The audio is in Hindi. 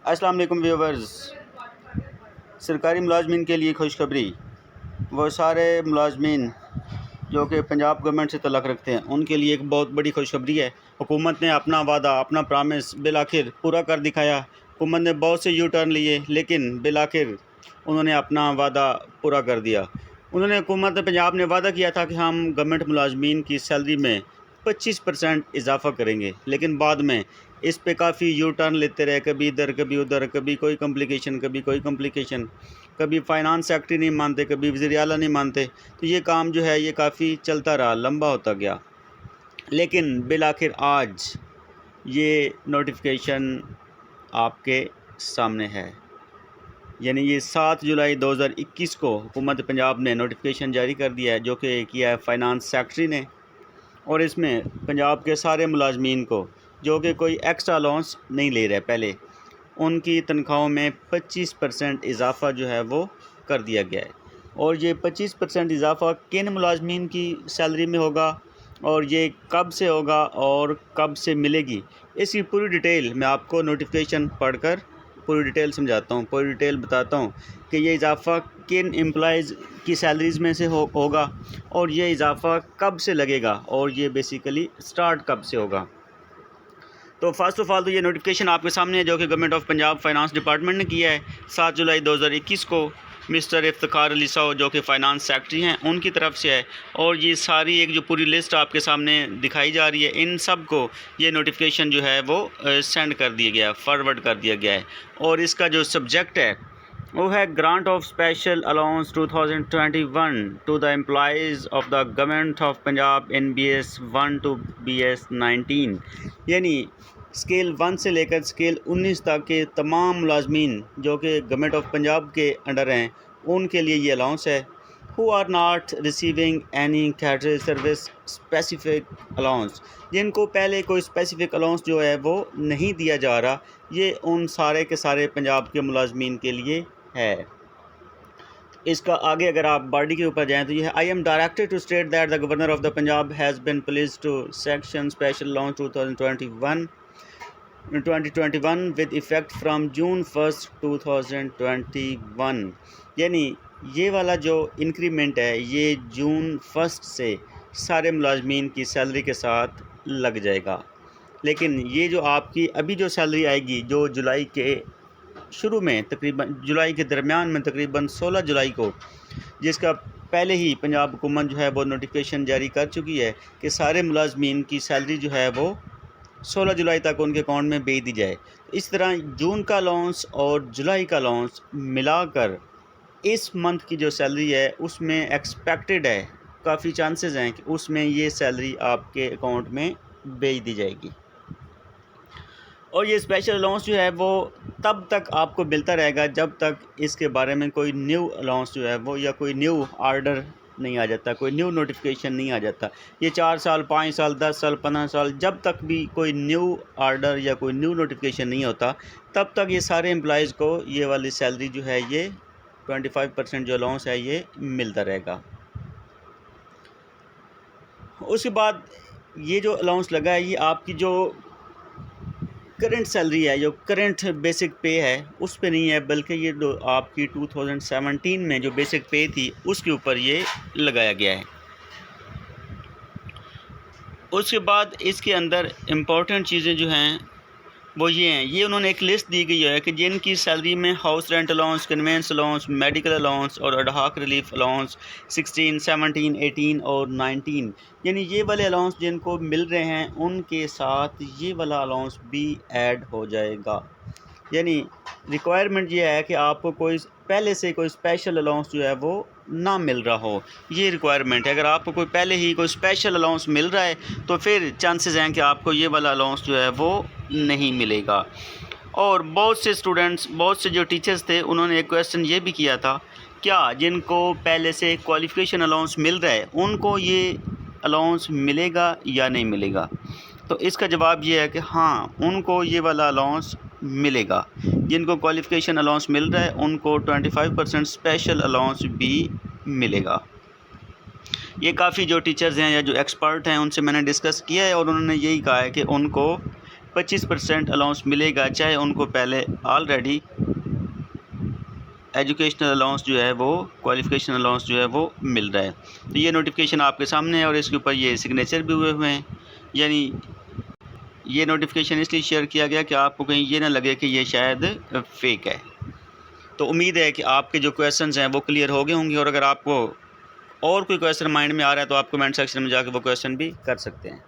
अस्सलाम वालेकुम व्यूवर्स। सरकारी मुलाजमीन के लिए खुशखबरी। वो सारे मुलाजमीन जो कि पंजाब गवर्नमेंट से तल्लुक़ रखते हैं उनके लिए एक बहुत बड़ी खुशखबरी है। हुकूमत ने अपना वादा, अपना प्रॉमिस बिल आखिर पूरा कर दिखाया। हुकूमत ने बहुत से यू टर्न लिए लेकिन बिल आखिर उन्होंने अपना वादा पूरा कर दिया। हुकूमत पंजाब ने वादा किया था कि हम गवर्नमेंट मुलाजमीन की सैलरी में 25% इजाफ़ा करेंगे, लेकिन बाद में इस पे काफ़ी यू टर्न लेते रहे, कभी इधर कभी उधर, कभी कोई कम्प्लिकेशन कभी कोई कम्प्लिकेशन, कभी फाइनेंस सेक्रेटरी नहीं मानते, कभी वज़ीर आला नहीं मानते। तो ये काम जो है ये काफ़ी चलता रहा, लंबा होता गया। लेकिन बिल आखिर आज ये नोटिफिकेशन आपके सामने है, यानी ये 7 जुलाई 2021 को हुकूमत पंजाब ने नोटिफिकेशन जारी कर दिया है, जो कि किया है फाइनेंस सेक्रेटरी ने। और इसमें पंजाब के सारे मुलाजमीन को जो कि कोई एक्स्ट्रा अलाउंस नहीं ले रहे पहले, उनकी तनख्वाहों में 25% इजाफ़ा जो है वो कर दिया गया है। और ये 25% इजाफ़ा किन मुलाजमीन की सैलरी में होगा और ये कब से होगा और कब से मिलेगी, इसकी पूरी डिटेल मैं आपको नोटिफिकेशन पढ़कर पूरी डिटेल समझाता हूँ, पूरी डिटेल बताता हूँ कि ये इजाफ़ा किन एम्प्लॉइज़ की सैलरीज़ में से होगा और ये इजाफ़ा कब से लगेगा और ये बेसिकली स्टार्ट कब से होगा। तो फर्स्ट ऑफ़ ऑल तो ये नोटिफिकेशन आपके सामने है, जो कि government of Punjab finance department ने किया है 7 जुलाई 2021 को। मिस्टर इफ्तिखार अली साहब जो कि फ़ाइनेंस सेक्रेटरी हैं उनकी तरफ से है। और ये सारी एक जो पूरी लिस्ट आपके सामने दिखाई जा रही है, इन सब को ये नोटिफिकेशन जो है वो सेंड कर दिया गया है, फॉरवर्ड कर दिया गया है। और इसका जो सब्जेक्ट है वो है grant of special allowance 2021 to the employees of the government of Punjab in BS 1 to BS 19, यानी स्केल 1 से लेकर स्केल 19 तक के तमाम मुलाजमीन जो कि गवर्नमेंट ऑफ पंजाब के अंडर हैं उनके लिए ये अलाउंस है। Who are not receiving any category service specific allowance, जिनको पहले कोई स्पेसिफिक अलाउंस जो है वो नहीं दिया जा रहा, ये उन सारे के सारे पंजाब के मुलाजमीन के लिए है। इसका आगे अगर आप बॉडी के ऊपर जाएँ तो ये है, I am directed to state that the governor of the Punjab has been pleased to sanction special allowance 2021 with effect from June 1, 2021, यानी ये वाला जो इंक्रीमेंट है ये जून 1 से सारे मुलाजमीन की सैलरी के साथ लग जाएगा। लेकिन ये जो आपकी अभी जो सैलरी आएगी, जो जुलाई के शुरू में तकरीबन जुलाई के दरमियान में तकरीबन 16 जुलाई को, जिसका पहले ही पंजाब हुकूमत जो है वो नोटिफिकेशन जारी कर चुकी है कि सारे मुलाजमीन की सैलरी जो है वो 16 जुलाई तक उनके अकाउंट में भेज दी जाए। इस तरह जून का अलाउंस और जुलाई का अलाउंस मिलाकर इस मंथ की जो सैलरी है उसमें एक्सपेक्टेड है, काफ़ी चांसेस हैं कि उसमें ये सैलरी आपके अकाउंट में भेज दी जाएगी। और ये स्पेशल अलाउंस जो है वो तब तक आपको मिलता रहेगा जब तक इसके बारे में कोई न्यू अलाउंस जो है वो या कोई न्यू आर्डर नहीं आ जाता, कोई न्यू नोटिफिकेशन नहीं आ जाता। ये 4 साल, 5 साल, 10 साल, 15 साल, जब तक भी कोई न्यू आर्डर या कोई न्यू नोटिफिकेशन नहीं होता, तब तक ये सारे एम्प्लॉइज़ को ये वाली सैलरी जो है ये 25% जो अलाउंस है ये मिलता रहेगा। उसके बाद ये जो अलाउंस लगा है ये आपकी जो करंट सैलरी है, जो करंट बेसिक पे है उस पे नहीं है, बल्कि ये आपकी 2017 में जो बेसिक पे थी उसके ऊपर ये लगाया गया है। उसके बाद इसके अंदर इम्पोर्टेंट चीज़ें जो हैं वो ये हैं, ये उन्होंने एक लिस्ट दी गई है कि जिनकी सैलरी में house rent allowance, convince allowance, medical allowance और एडहॉक रिलीफ अलाउंस 16, 17, 18 और 19, यानी ये वाले अलाउंस जिनको मिल रहे हैं उनके साथ ये वाला अलाउंस भी ऐड हो जाएगा। यानी रिक्वायरमेंट ये है कि आपको कोई पहले से कोई स्पेशल अलाउंस जो है वो ना मिल रहा हो, ये रिक्वायरमेंट है। अगर आपको कोई पहले ही कोई स्पेशल अलाउंस मिल रहा है तो फिर चांसेस हैं कि आपको ये वाला अलाउंस जो है वो नहीं मिलेगा। और बहुत से स्टूडेंट्स, बहुत से जो टीचर्स थे उन्होंने एक क्वेश्चन ये भी किया था, क्या जिनको पहले से क्वालिफ़िकेशन अलाउंस मिल रहा है उनको ये अलाउंस मिलेगा या नहीं मिलेगा? तो इसका जवाब ये है कि हाँ, उनको ये वाला अलाउंस मिलेगा। जिनको क्वालिफ़िकेशन अलाउंस मिल रहा है उनको 25% स्पेशल अलाउंस भी मिलेगा। ये काफ़ी जो टीचर्स हैं या जो एक्सपर्ट हैं उनसे मैंने डिस्कस किया है और उन्होंने यही कहा है कि उनको 25% अलाउंस मिलेगा, चाहे उनको पहले ऑलरेडी एजुकेशनल अलाउंस जो है वो, क्वालिफ़िकेशन अलाउंस जो है वो मिल रहा है। तो ये नोटिफिकेशन आपके सामने है और इसके ऊपर ये सिग्नेचर भी हुए हैं। यानी ये नोटिफिकेशन इसलिए शेयर किया गया कि आपको कहीं ये ना लगे कि ये शायद फ़ेक है। तो उम्मीद है कि आपके जो क्वेश्चंस हैं वो क्लियर हो गए होंगे, और अगर आपको और कोई क्वेश्चन माइंड में आ रहा है तो आप कमेंट सेक्शन में जाकर वो क्वेश्चन भी कर सकते हैं।